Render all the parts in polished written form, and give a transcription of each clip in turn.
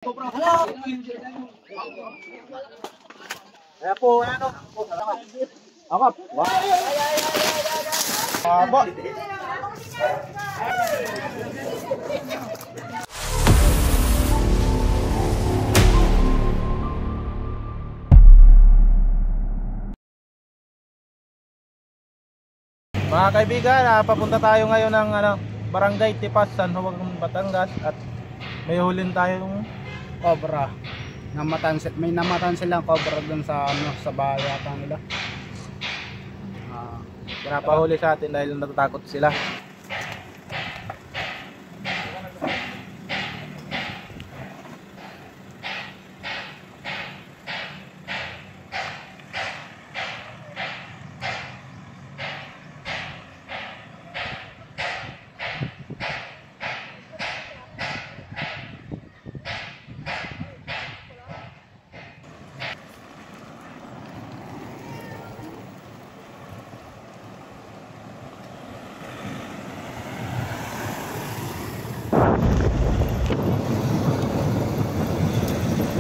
Ayan po, ano? Akap. Aba. Mga kaibigan, papunta tayo ngayon ng Barangay Tipas, San Juan, Batangas, at may hulin tayong cobra. May namatan silang cobra dun sa sa bahay yata nila. Pinapahuli sa atin dahil natatakot sila.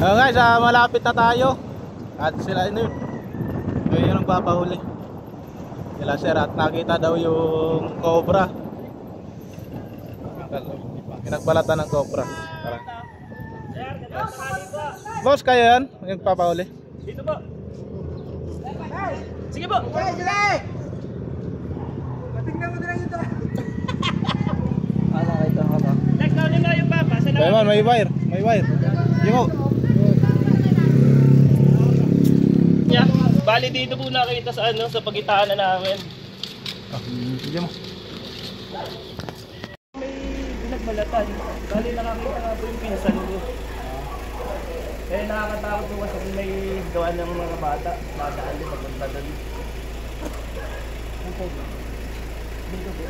Guys, malapit na tayo. At sila yung nagpapahuli. Sila sir, at nakita daw yung cobra. Pinagbalatan ng cobra. Boss, kayo yan? Yung nagpapahuli? Dito po. Sige po. Sige! Patingnan mo na lang ito. Ano ito ka ba? Next na ulit yung papa. Bayman, may wire. May wire. Yung yeah. Bali dito po nakita sa sa pagitaan na namin. Sige mo. May binagbalatan. Bali nakakita nga po yung pinsan ko. Eh nakakatakot po kasi may gawa ng mga bata. Dadaan din papunta doon. Ano po? Dito po.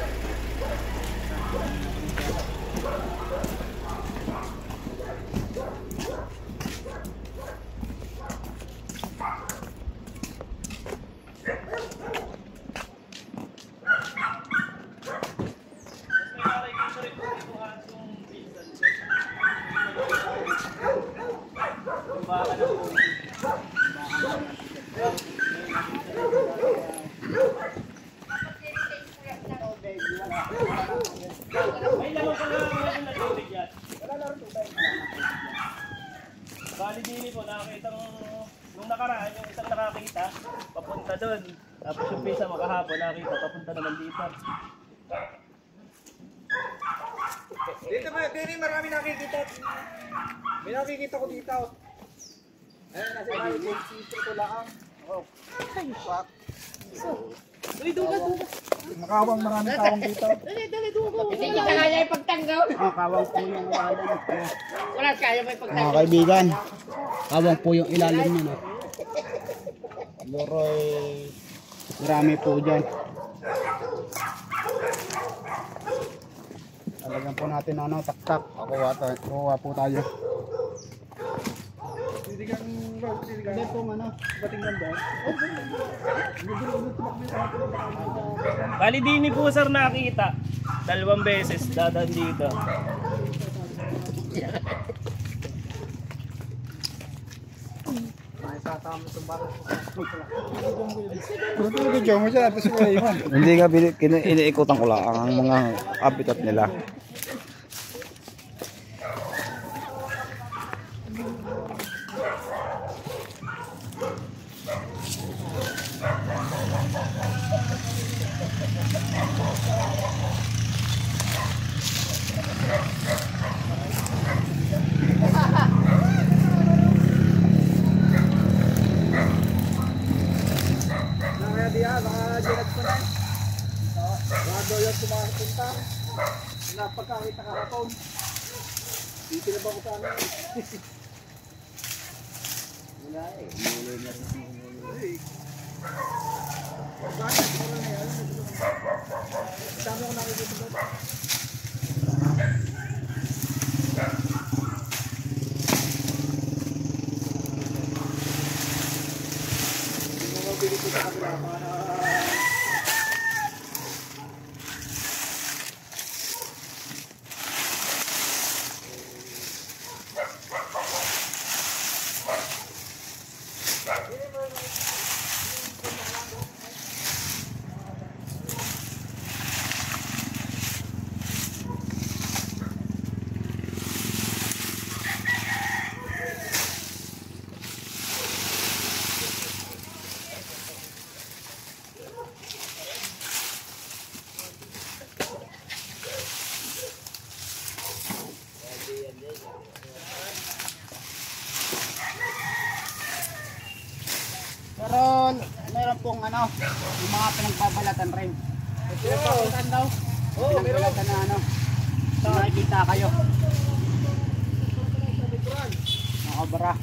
Bali din po, nakakita nung nakaraan yung isang nakakita, papunta doon. Tapos yung pisa makahapon nakita, papunta naman dito. Dito marami nakikita. May nakikita ko dito. Ayan, nasa bahay, sito ko lang. Oh. Ay, fuck. Uy, duga. Makawang maraming tawang dito. Dali, duga. Hindi kita kaya ipagtanggaw. Kawang po yung ilalim. Wala kaya may pagtanggaw. Mga kaibigan, kawang po yung ilalim nyo. No? Loroy, marami po dyan. Talagang po natin taktak. Kuha po tayo. Hindi po batinggan ba? Bali din po sir nakita. 2 beses dadaan dito. Hindi nga iniikutan ko lang ang mga habitat nila. Napagkakita kahapon. Dito na ba ko sana? Wala eh. Muli na rin. Bakit? Wala na yan. Dami ko nakikita doon. Hindi mo mabili ko sa kabila para Pero meron pong ano, yung mga pinagbabalatan rin. Pinagbabalatan daw? Oo, pinagbalatan na ano. Nakikita kayo. Nakabara.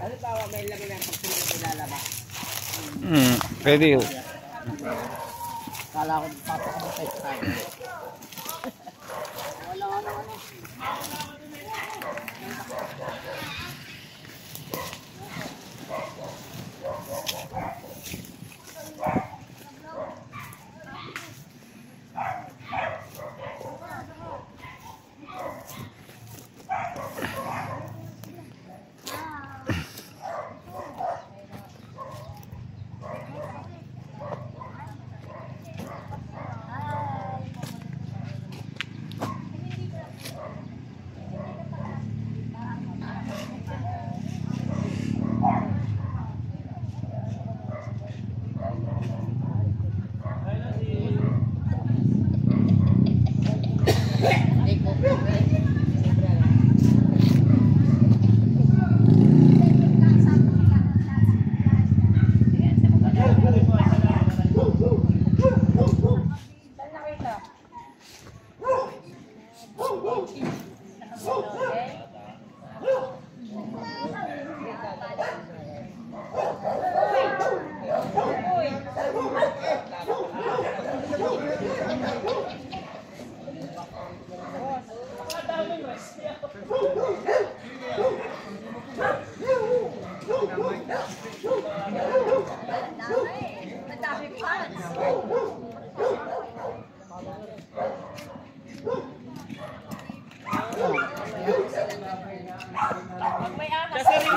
Halimbawa, may lagay ng pagsunod na ilalabas. Pwede yun. Kala ko papakabutay tayo. Wala ano.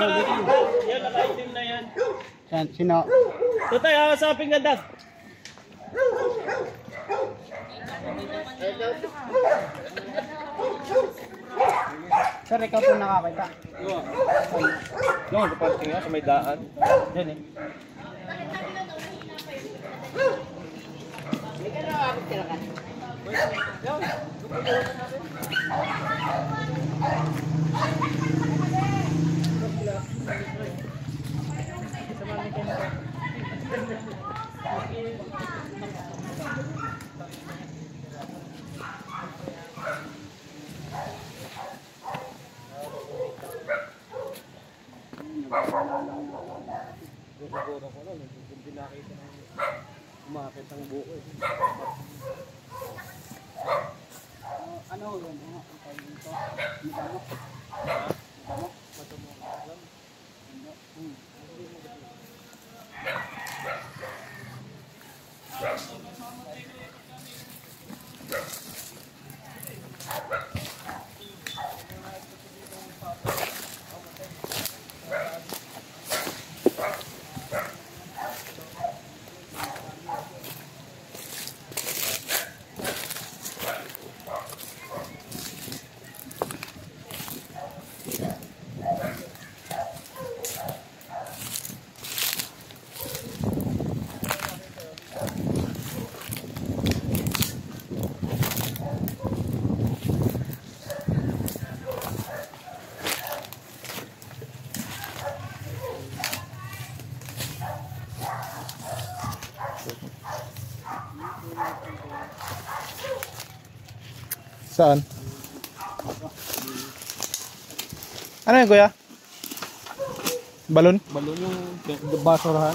Yan, naka-itim na yan. Sino? Tutay, kakasapin ka dak. Sir, ikaw po nakakita. Yung kaparting nga sa may daan. Yan eh. Ano yun? Saan? Ano yun, kuya? Balon? Balon yung basurahan.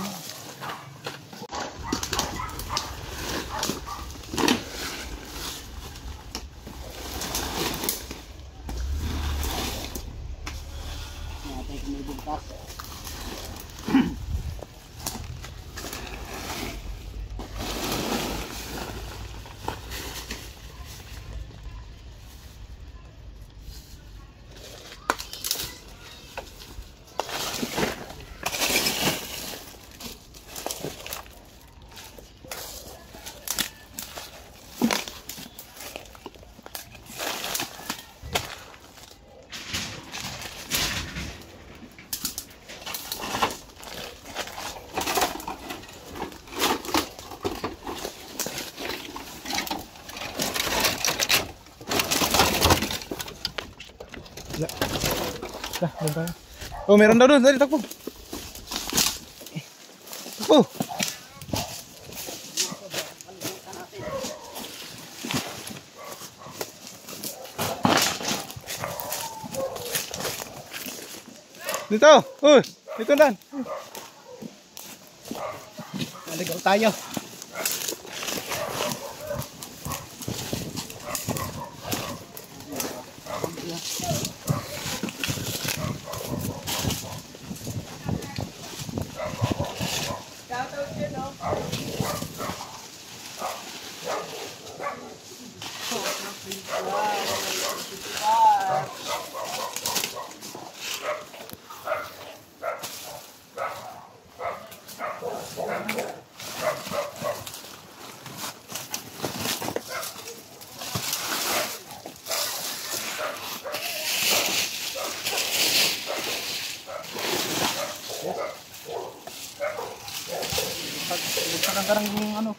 Dah, doon tayo. Oh, meron daw doon. Dali, takbo. Takbo. Dito. Uy, dito dan. Naligaw tayo. Karang ano.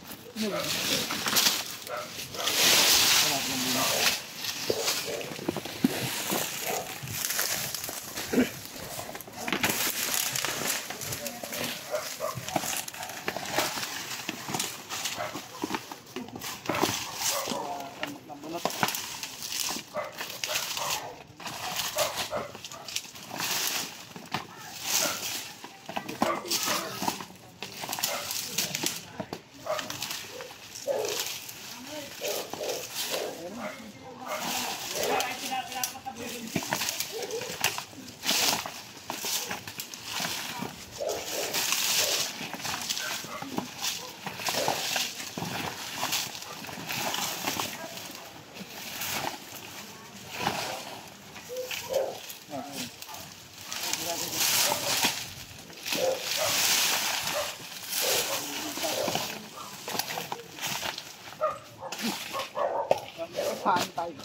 Pantay.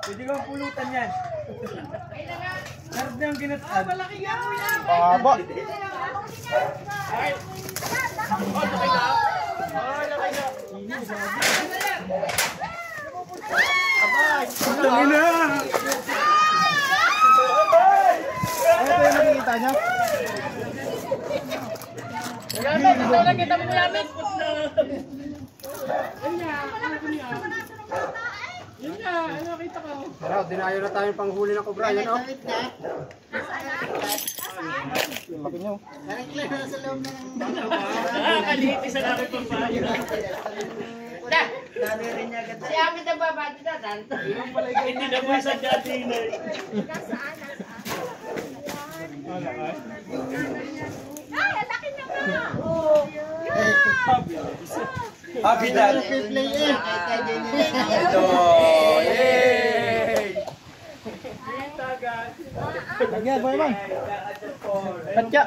Pwede kang pulutan yan. Sarap na yung ginatan. Malaki nga po yan. Baba. Tangin na! Ano ito yung nakikita niya? Pero, dinayo na tayo panghuli ng kobra. Yan o. Laki niyo. Nakakaliit isa na rin pang bayo. Si Ami na babati na tanto. Hindi na po isa dati na. Ay, ang laki na nga. Happy dad. Ito. Yay! Lagyan, boy man. Katya.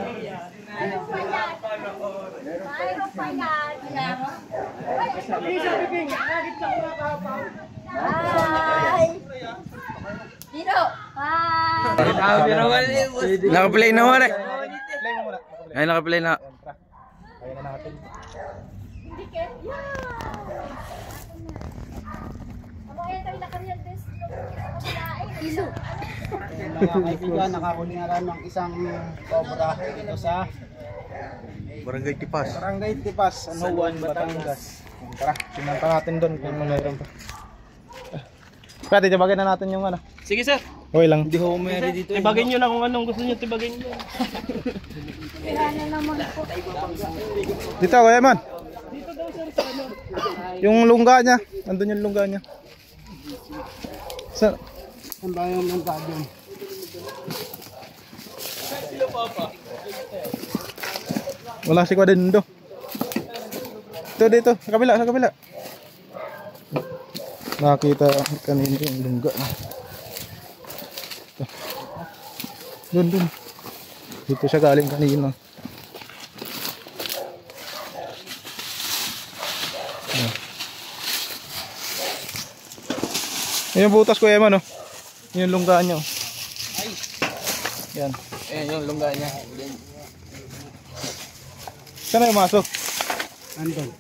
Mayroon pa yan. Mayroon pa yan. Hi! Dino! Hi! Nakaplay na wala. Play mo muna. Ay, nakaplay na. Kaya na natin. Hindi kayo. Ako ngayon tayo nakareal test. Ilo. Mga kaibigan, nakahuli na lang ng isang cobra dito sa Barangay Tipas. Barangay Tipas, Anuan, Batangas. Tara, sinanta natin doon kung mayroon pa. Pwede, tibagin na natin yung ano. Sige sir. Okay lang. Hindi ho mayroon dito. Tibagin nyo na kung anong gusto nyo tibagin nyo. Kaya na naman po. Dito, Kuya Man. Yung lungga niya. Andun yung lungga niya. Sa... Ang bayan ng gagawin. Wala si Kwadendo. Ito dito, sa kabila, sa kabila. Nakita kanina yung lungga. Ito. Dun. Dito siya galing kanina. Yung butas ko Eman, oh. Yung lungga niya, oh. Yan. Ayan yung lungga niya. Saan na yung masok? Andun.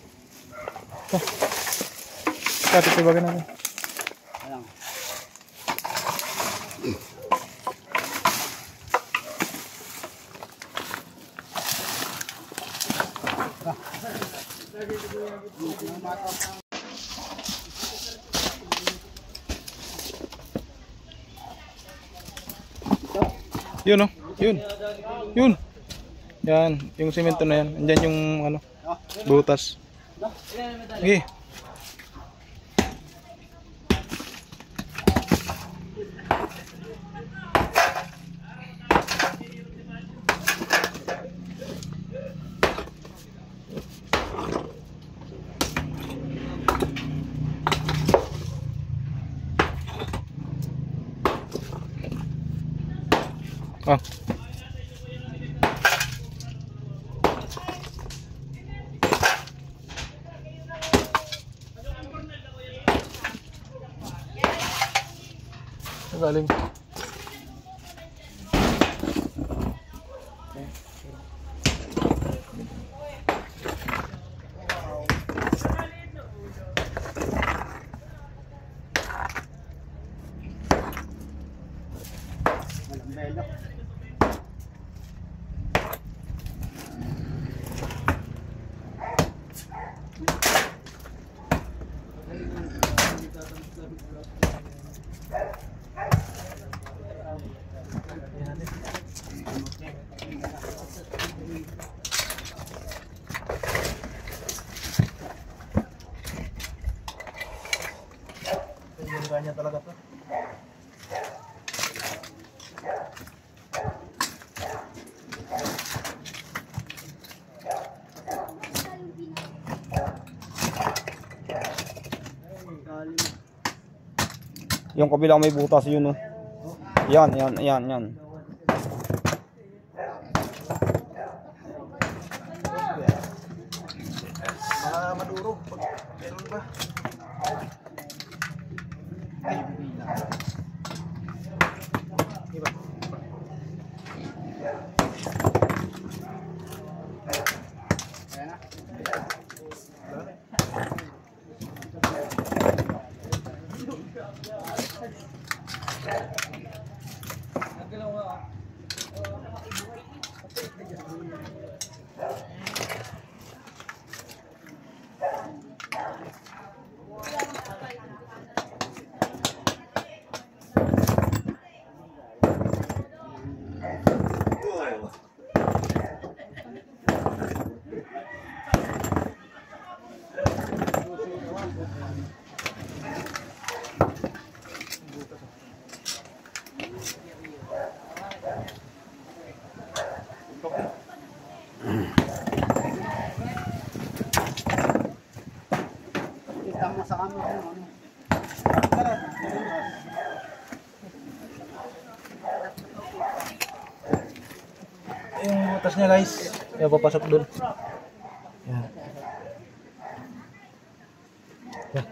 Titibagan natin. Ayan. Yun, oh. Yun. Yan, yung semento na yan. Andyan yung ano, butas. Okay. Oh. Galing. Ganyan talaga to. Yung kabilang may butas yun, oh. Yan. Mga maduro. Meron ba? Diba? Kita mo sa kami kung ano. Yung butas niya guys. Yan, papasok dun. Yan. Yan.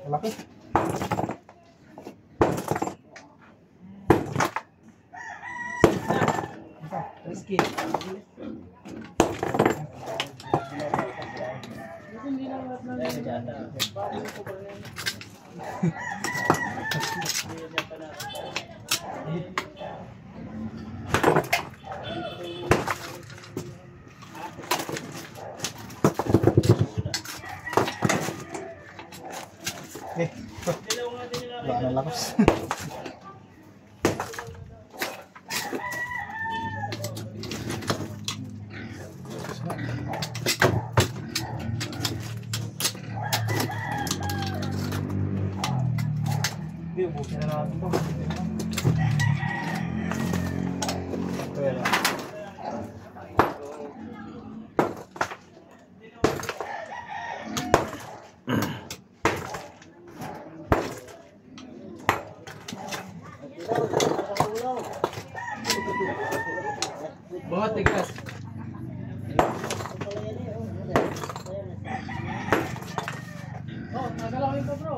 Malaki. Wala na lakas. Bukin na natin ito. Ito yan. Buhat tigas. Oh, nagalawin ko bro.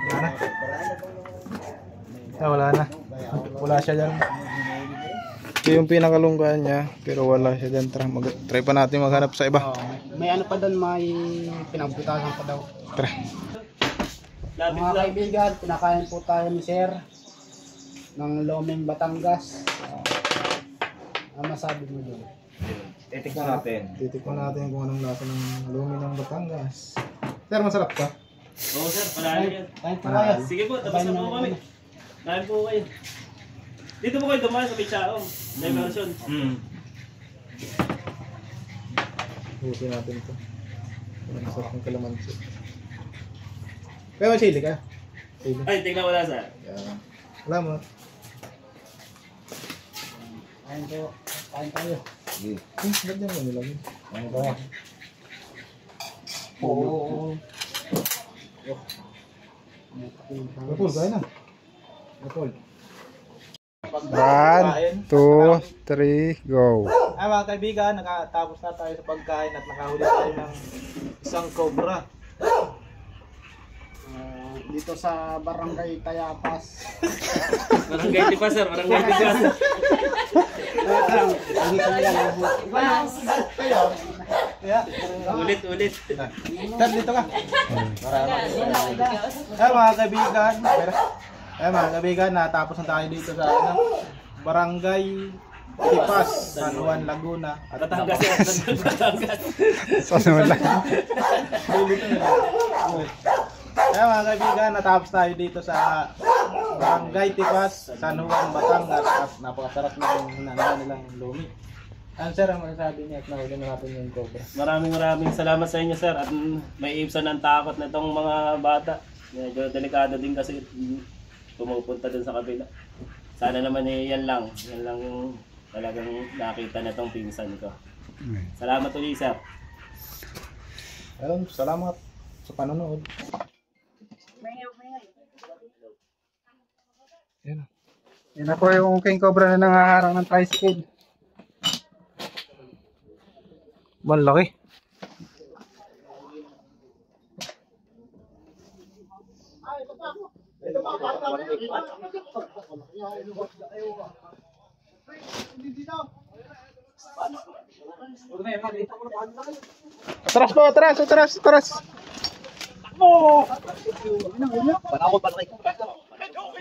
Wala na. Wala na. Wala siya dyan. Ito yung pinakalunggaan niya, pero wala siya dyan. Try pa natin maghanap sa iba. May ano pa doon, may pinagbutasan pa daw. Tara. Mga kaibigan, pinakain po tayo ni Sir ng Lomeng, Batangas. Ano masabi mo doon? Titikman natin. Titikman natin kung anong lasa ng lumi ng Batangas. Sir, masarap ka? Oo sir, palalo yan. Kain po kayo. Sige po, tapos na po kami. Kain po kayo. Dito po kayo dumaan sa Pichaong. Diversion. Huwagin natin ito. Masarap ng kalamansi. Kaya may chili ka? Chili. Ay, tingnan wala sir. Yan. Salamat. Kain po. Kain tayo. Ba't yan mo nilagay? Kain tayo. Oo. Napul, kaya na. Napul. 1, 2, 3, go. Ay mga kaibigan, nakatapos na tayo sa pagkain at nakahuli tayo ng isang cobra. dito sa Barangay Tayapas. Barangay Tipas, sir. Barangay Tipas. Ulit. Sir, dito ka. Mga kaibigan. Mga kaibigan, natapos na tayo dito sa Barangay Tipas, San Juan, Laguna. Batangas, sir. Batangas. Mga kaibigan, natapos tayo dito sa Barangay Tipas, San Juan, Batangas. At napakasarap na yung hinanahan nilang lumi. Ano sir ang masasabi niya at nahuli na natin yung cobra? Maraming salamat sa inyo, sir. At may ibsan ng takot na itong mga bata. Medyo delikado din kasi pumupunta dun sa kabila. Sana naman yan lang yung talagang nakita na itong pinsan ko. Salamat ulit, sir. Ayun, salamat sa panonood. Yan na po yung king cobra na nangaharang ng tricycle. Malaki. Atras.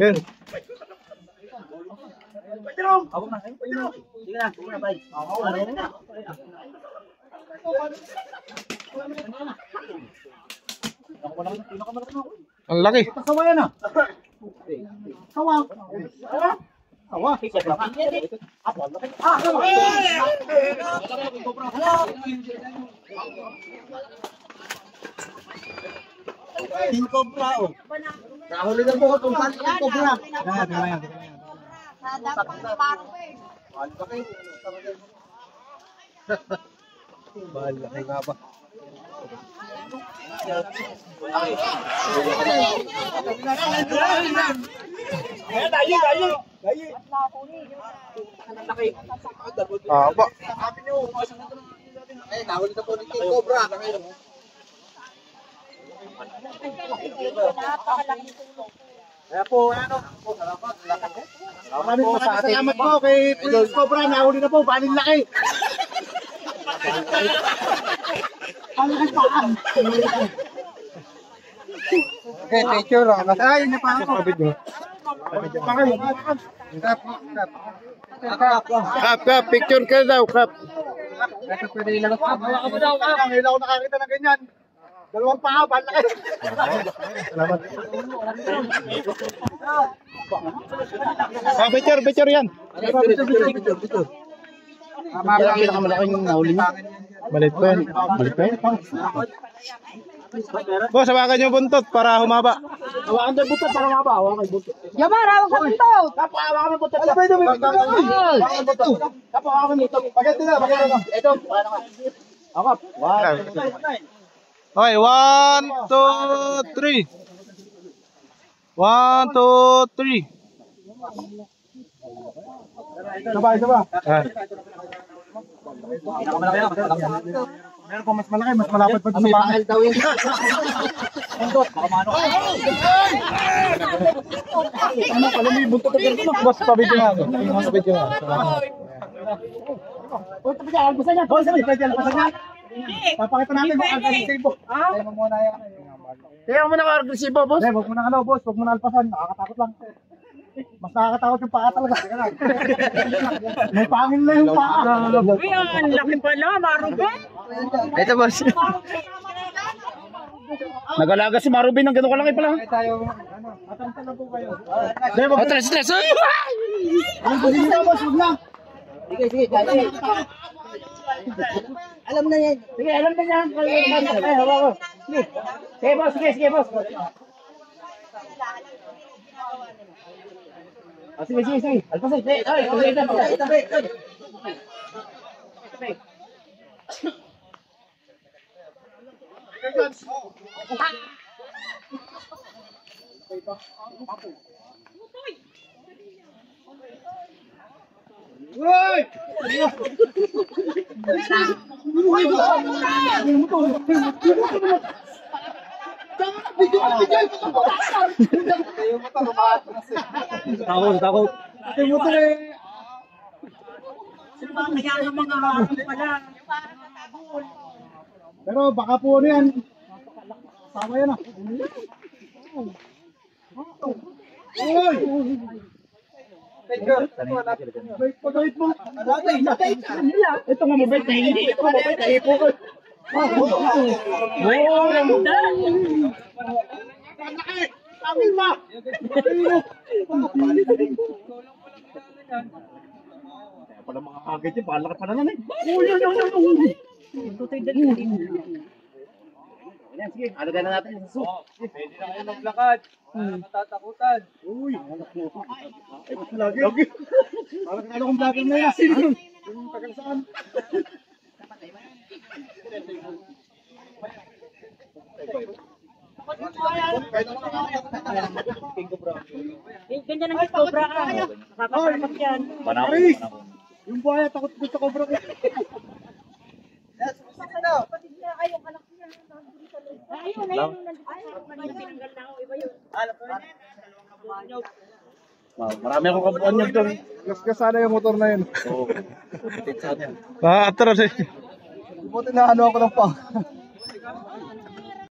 Yan. Ang laki. King cobra oh. Nahuli na po ako kung saan king cobra. Nadapang na baro eh. Bahal na nga ba? Aba. Eh, nahuli na po ni king cobra. Kaya po, ano? Maraming salamat po kay Prince Cobra. Nahuli na po, baling laki. Okay, picture lang. Ay, yun na pa ako. Kap, picture ka daw, Kap. Ito pwede ilang. Hawa mo daw. Ngayon ako nakakita ng ganyan. Dalawang paa, baling laki. Salamat. Picture yan. Malaking nahuli niya. Balit pa yan. Boss, hawakan yung buntot para humaba. Hawakan yung buntot para maba. Hawakan yung buntot. Yaman, hawak ka dito. Tapos hawakan yung buntot. Ano ba ito? Hawakan yung buntot. Tapos hawakan yung buntot. Pagkati na. Ito. Hakap. Okay, 1, 2, 3. 1, 2, 3. Isa ba? Meron pa mas malaki, mas malapit pa sa pangil daw yun. Buntot, baka mano. Ano, pala may buntot na gano'n. Boss, pabidyo nga ako. Pabidyo nga. Uy, tapos yan, alpasan yan. Boss, pwede alpasan yan. Papakita natin kung agresibo. Tayo mo muna yan. Kaya mo na agresibo, boss. Huwag mo na ano, boss. Huwag mo na alpasan. Nakakatakot lang. Mas nakakatakot yung paa talaga. May pangil na yung paa. Ang laki pala, Marubin. Ito, boss. Nagalaga si Marubin ng gano'ng kalaki pala. Tayo, ano, atanta na po kayo. Stress. Ang gusto na, boss. Huwag lang. Sige. Alam na yan. Sige, alam na yan. Sige, boss. Sige. Alpasan. Tabi. Uy! Takot. Pero baka po ano yan. Sama yan ah. Uy! Pagawit mo. Ito nga mabait na hindi. Ito mabait na hipo ko. Tawin ba? Kaya pala mga agad yun. Baka pa naman eh. Yan, sige. Alaga na natin yung suso. Pwede na kayo maglakad. Matatakutan. Uy. Ay, ba't lagi? Lagi. Parang kala kong vlogger na yan. Sino yun? Yung tagal saan? Ganda ng cobra ka. Nakakatapat yan. Aris! Yung buhaya, takot ko sa cobra ko. Ayun, ayun. Pinanggal na ako. Iba yun. Marami akong kabuan niya doon. Gasgasana yung motor na yun. Atras eh. Buti na ano ako ng pang.